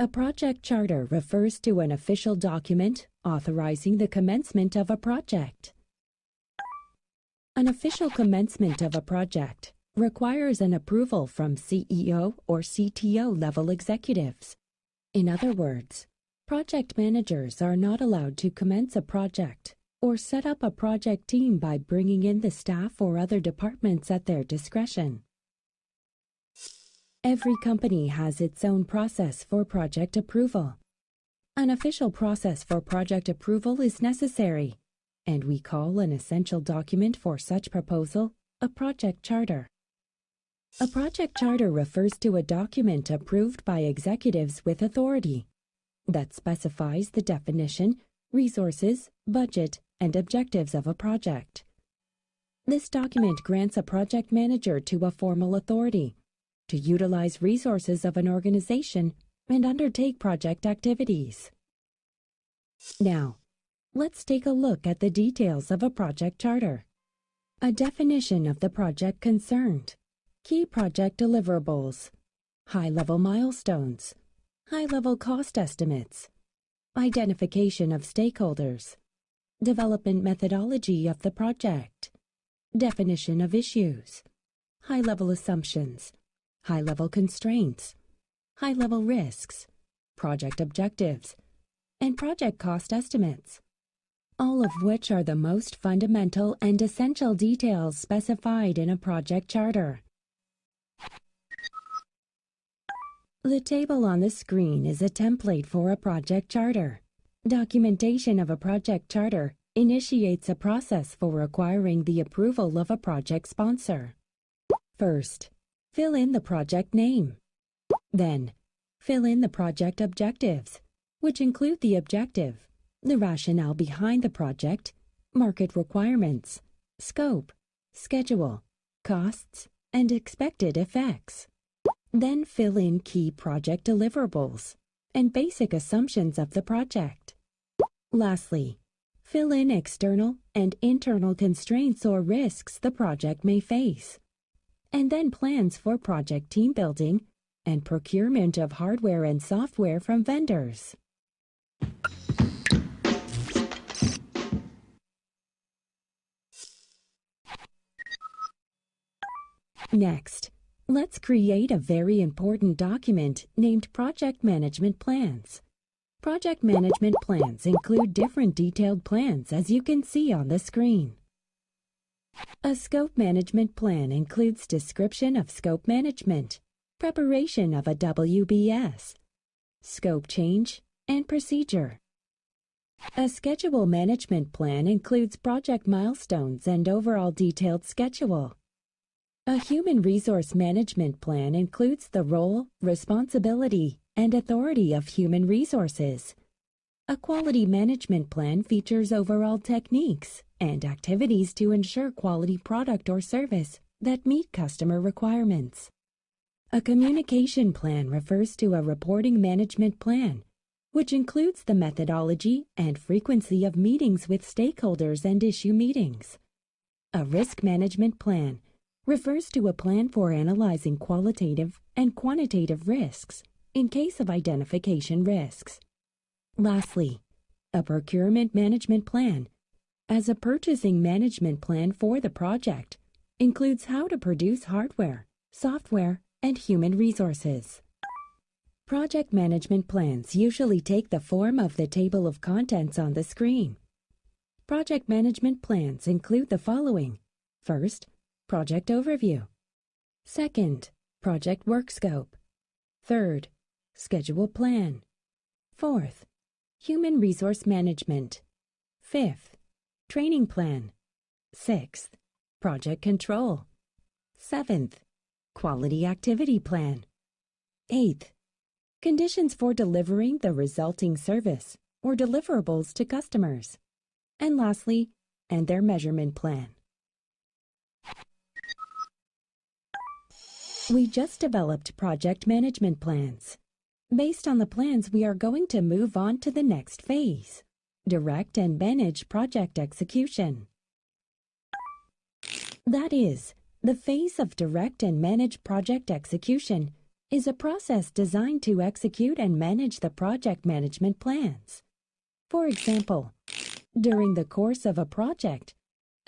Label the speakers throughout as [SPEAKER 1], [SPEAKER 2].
[SPEAKER 1] A project charter refers to an official document authorizing the commencement of a project. An official commencement of a project requires an approval from CEO or CTO level executives. In other words, project managers are not allowed to commence a project or set up a project team by bringing in the staff or other departments at their discretion. Every company has its own process for project approval. An official process for project approval is necessary, and we call an essential document for such proposal a project charter. A project charter refers to a document approved by executives with authority that specifies the definition, resources, budget, and objectives of a project. This document grants a project manager to a formal authority to utilize resources of an organization and undertake project activities. Now, let's take a look at the details of a project charter. A definition of the project concerned, key project deliverables, high-level milestones, high-level cost estimates, identification of stakeholders, development methodology of the project, definition of issues, high-level assumptions, high-level constraints, high-level risks, project objectives, and project cost estimates, all of which are the most fundamental and essential details specified in a project charter. The table on the screen is a template for a project charter. Documentation of a project charter initiates a process for acquiring the approval of a project sponsor. First, fill in the project name. Then, fill in the project objectives, which include the objective, the rationale behind the project, market requirements, scope, schedule, costs, and expected effects. Then fill in key project deliverables and basic assumptions of the project. Lastly, fill in external and internal constraints or risks the project may face, and then plans for project team building and procurement of hardware and software from vendors. Next, let's create a very important document named Project Management Plans. Project management plans include different detailed plans, as you can see on the screen. A scope management plan includes description of scope management, preparation of a WBS, scope change, and procedure. A schedule management plan includes project milestones and overall detailed schedule. A human resource management plan includes the role, responsibility, and authority of human resources. A quality management plan features overall techniques and activities to ensure quality product or service that meet customer requirements. A communication plan refers to a reporting management plan, which includes the methodology and frequency of meetings with stakeholders and issue meetings. A risk management plan refers to a plan for analyzing qualitative and quantitative risks in case of identification risks. Lastly, a procurement management plan, as a purchasing management plan for the project, includes how to produce hardware, software, and human resources. Project management plans usually take the form of the table of contents on the screen. Project management plans include the following. First, project overview. Second, project work scope. Third, schedule plan. Fourth, human resource management. Fifth, training plan. Sixth, project control. Seventh, quality activity plan. Eighth, conditions for delivering the resulting service or deliverables to customers. And lastly, and their measurement plan. We just developed project management plans. Based on the plans, we are going to move on to the next phase, direct and manage project execution. That is, the phase of direct and manage project execution is a process designed to execute and manage the project management plans. For example, during the course of a project,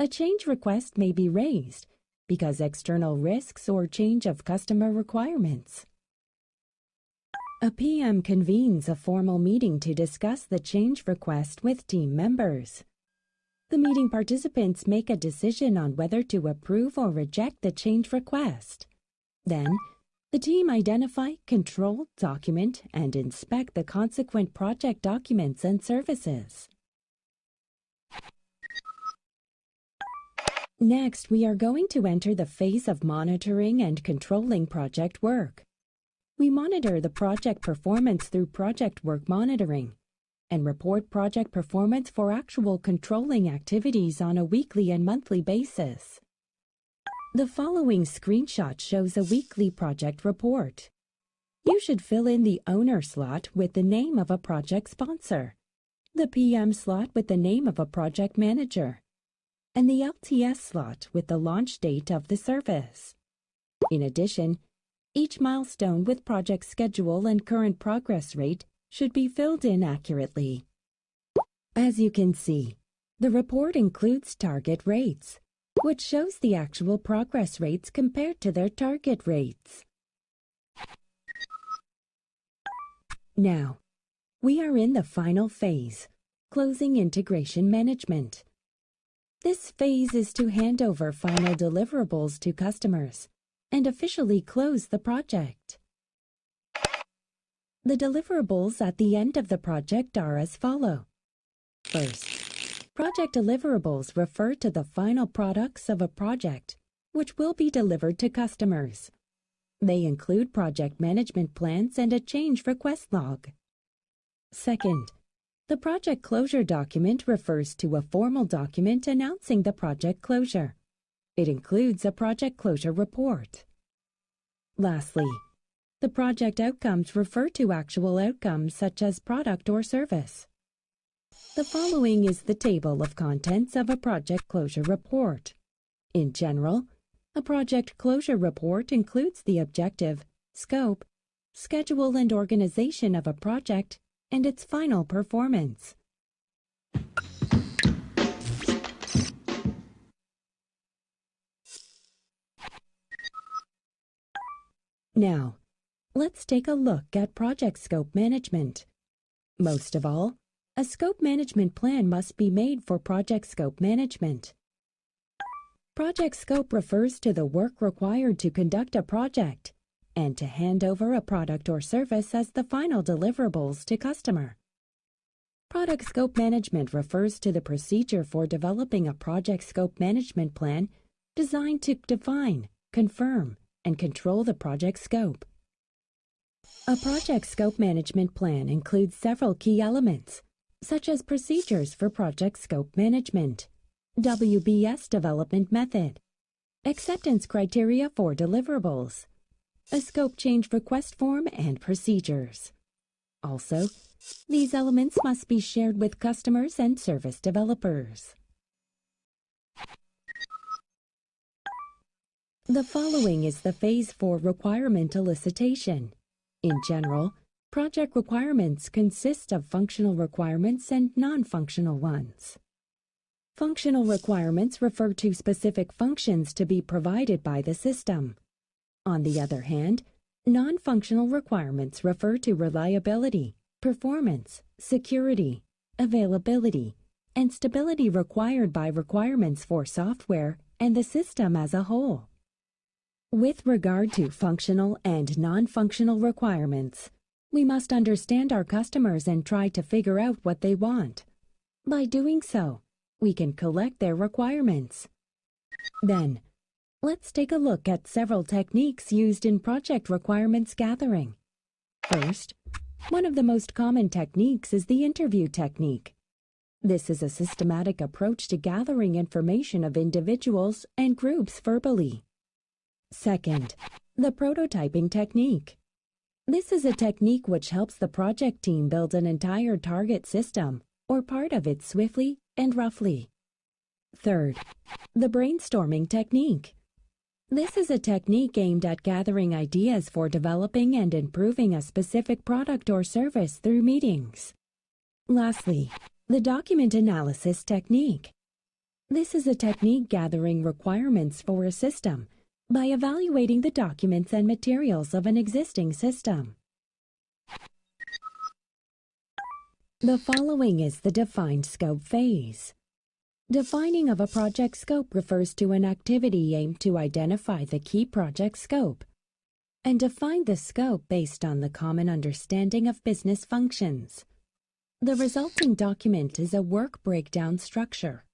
[SPEAKER 1] a change request may be raised because external risks or change of customer requirements. A PM convenes a formal meeting to discuss the change request with team members. The meeting participants make a decision on whether to approve or reject the change request. Then, the team identify, control, document, and inspect the consequent project documents and services. Next, we are going to enter the phase of monitoring and controlling project work. We monitor the project performance through project work monitoring and report project performance for actual controlling activities on a weekly and monthly basis. The following screenshot shows a weekly project report. You should fill in the owner slot with the name of a project sponsor, the PM slot with the name of a project manager, and the LTS slot with the launch date of the service. In addition, each milestone with project schedule and current progress rate should be filled in accurately. As you can see, the report includes target rates, which shows the actual progress rates compared to their target rates. Now, we are in the final phase, closing integration management. This phase is to hand over final deliverables to customers and officially close the project. The deliverables at the end of the project are as follows. First, project deliverables refer to the final products of a project, which will be delivered to customers. They include project management plans and a change request log. Second, the project closure document refers to a formal document announcing the project closure. It includes a project closure report. Lastly, the project outcomes refer to actual outcomes such as product or service. The following is the table of contents of a project closure report. In general, a project closure report includes the objective, scope, schedule, and organization of a project and its final performance. Now, let's take a look at project scope management. Most of all, a scope management plan must be made for project scope management. Project scope refers to the work required to conduct a project and to hand over a product or service as the final deliverables to customer. Product scope management refers to the procedure for developing a project scope management plan designed to define, confirm, and control the project scope. A project scope management plan includes several key elements, such as procedures for project scope management, WBS development method, acceptance criteria for deliverables, a scope change request form, and procedures. Also, these elements must be shared with customers and service developers. The following is the phase for requirement elicitation. In general, project requirements consist of functional requirements and non-functional ones. Functional requirements refer to specific functions to be provided by the system. On the other hand, non-functional requirements refer to reliability, performance, security, availability, and stability required by requirements for software and the system as a whole. With regard to functional and non-functional requirements, we must understand our customers and try to figure out what they want. By doing so, we can collect their requirements. Then, let's take a look at several techniques used in project requirements gathering. First, one of the most common techniques is the interview technique. This is a systematic approach to gathering information of individuals and groups verbally. Second, the prototyping technique. This is a technique which helps the project team build an entire target system or part of it swiftly and roughly. Third, the brainstorming technique. This is a technique aimed at gathering ideas for developing and improving a specific product or service through meetings. Lastly, the document analysis technique. This is a technique gathering requirements for a system by evaluating the documents and materials of an existing system. The following is the defined scope phase. Defining of a project scope refers to an activity aimed to identify the key project scope and define the scope based on the common understanding of business functions. The resulting document is a work breakdown structure.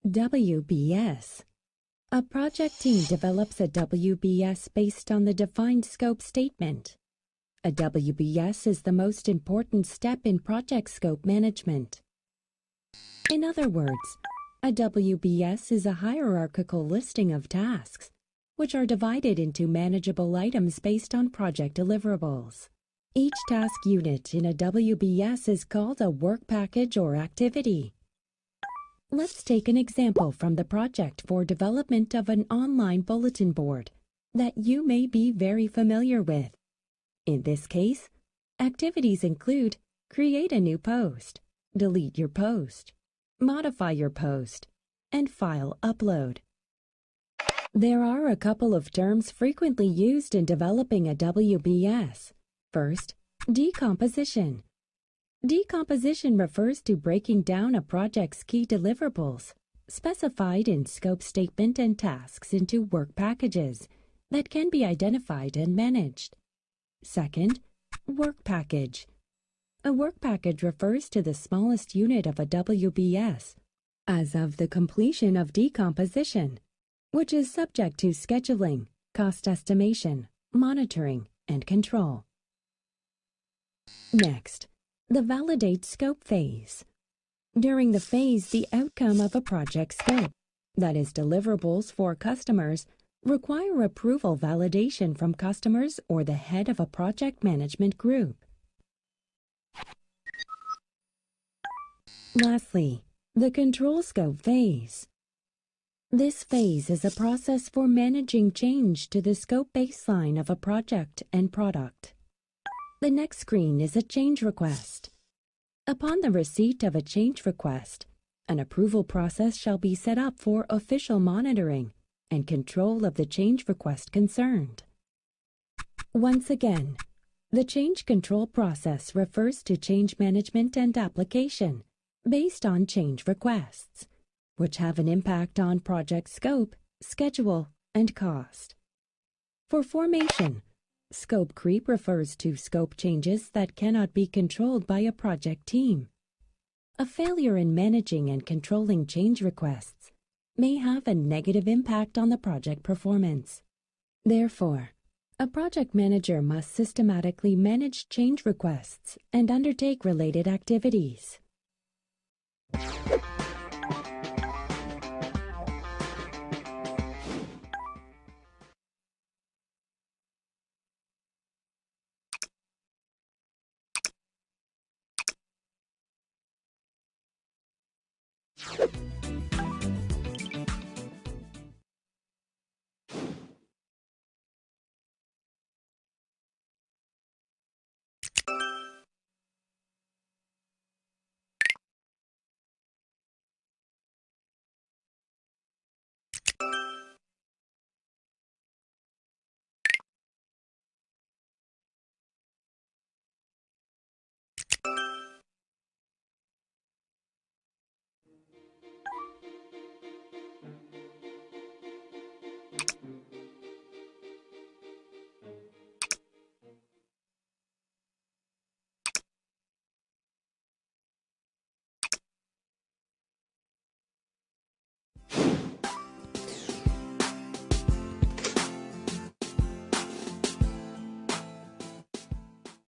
[SPEAKER 1] WBS. A project team develops a WBS based on the defined scope statement. A WBS is the most important step in project scope management. In other words, a WBS is a hierarchical listing of tasks, which are divided into manageable items based on project deliverables. Each task unit in a WBS is called a work package or activity. Let's take an example from the project for development of an online bulletin board that you may be very familiar with. In this case, activities include create a new post, delete your post, modify your post, and file upload. There are a couple of terms frequently used in developing a WBS. First, decomposition. Decomposition refers to breaking down a project's key deliverables, specified in scope statement and tasks, into work packages that can be identified and managed. Second, work package. A work package refers to the smallest unit of a WBS as of the completion of decomposition, which is subject to scheduling, cost estimation, monitoring, and control. Next, the validate scope phase. During the phase, the outcome of a project scope, that is, deliverables for customers, require approval validation from customers or the head of a project management group. Lastly, the control scope phase. This phase is a process for managing change to the scope baseline of a project and product. The next screen is a change request. Upon the receipt of a change request, an approval process shall be set up for official monitoring and control of the change request concerned. Once again, the change control process refers to change management and application based on change requests, which have an impact on project scope, schedule, and cost. For formation, scope creep refers to scope changes that cannot be controlled by a project team. A failure in managing and controlling change requests may have a negative impact on the project performance. Therefore, a project manager must systematically manage change requests and undertake related activities.